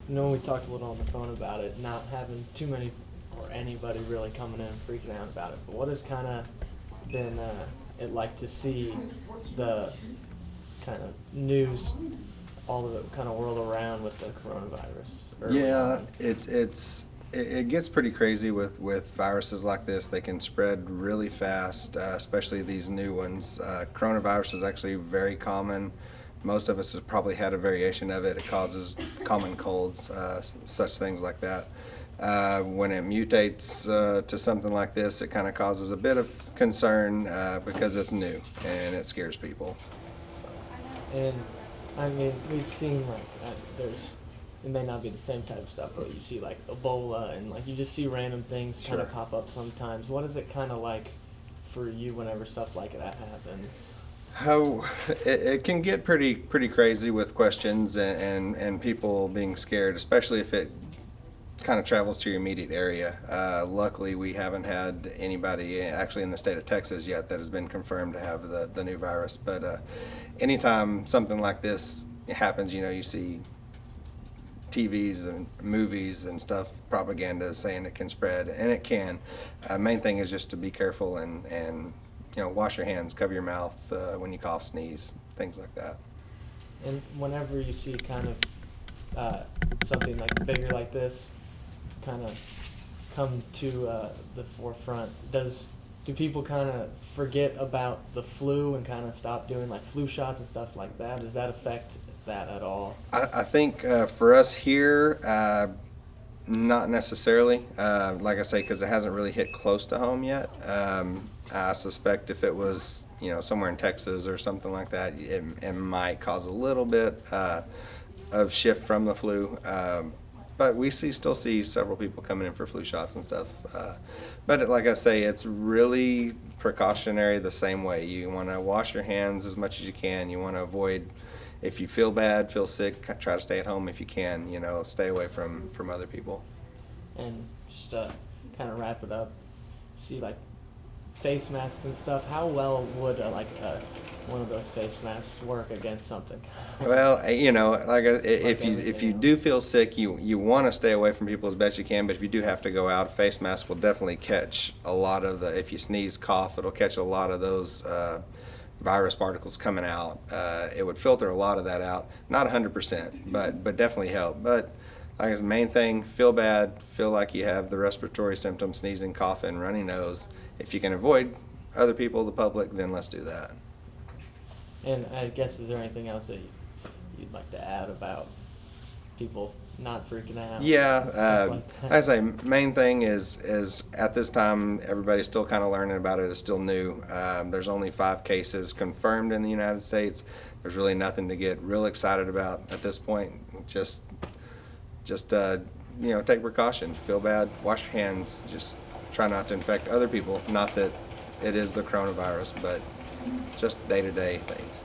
We talked a little on the phone about it, not having too many or anybody really coming in and freaking out about it. But what has kind of been it like to see the kind of news, all of it kind of whirl around with the coronavirus? Yeah, it gets pretty crazy with viruses like this. They can spread really fast, especially these new ones. Coronavirus is actually very common. Most of us have probably had a variation of it. It causes common colds, such things like that. When it mutates to something like this, it kind of causes a bit of concern because it's new and it scares people. So. And I mean, we've seen like it may not be the same type of stuff, but you see like Ebola and like you just see random things kind of Sure. pop up sometimes. What is it kind of like for you whenever stuff like that happens? How it can get pretty crazy with questions and people being scared, especially if it kind of travels to your immediate area. Luckily, we haven't had anybody actually in the state of Texas yet that has been confirmed to have the new virus. But anytime something like this happens, you see TVs and movies and stuff, propaganda saying it can spread, and it can. Main thing is just to be careful and wash your hands, cover your mouth when you cough, sneeze, things like that. And whenever you see kind of something like bigger like this kind of come to the forefront, do people kind of forget about the flu and kind of stop doing like flu shots and stuff like that? Does that affect that at all? I think for us here, not necessarily. Like I say, because it hasn't really hit close to home yet. I suspect if it was, somewhere in Texas or something like that, it might cause a little bit of shift from the flu. But we still see several people coming in for flu shots and stuff. But like I say, it's really precautionary the same way. You want to wash your hands as much as you can. You want to avoid, if you feel bad, feel sick, try to stay at home if you can. Stay away from other people. And just kind of wrap it up, see like face masks and stuff. How well would one of those face masks work against something? Well, if everything you do feel sick, you want to stay away from people as best you can. But if you do have to go out, a face mask will definitely catch a lot of the. If you sneeze, cough, it'll catch a lot of those virus particles coming out. It would filter a lot of that out. Not 100%, but definitely help. But like I said, the main thing: feel bad, feel like you have the respiratory symptoms, sneezing, coughing, runny nose. If you can avoid other people, the public, then let's do that. And I guess, is there anything else that you'd like to add about people not freaking out? Yeah, Stuff like that? I say main thing is at this time everybody's still kind of learning about it. It's still new. There's only 5 cases confirmed in the United States. There's really nothing to get real excited about at this point. Just take precaution. Feel bad, wash your hands. Just try not to infect other people. Not that it is the coronavirus, but just day-to-day things.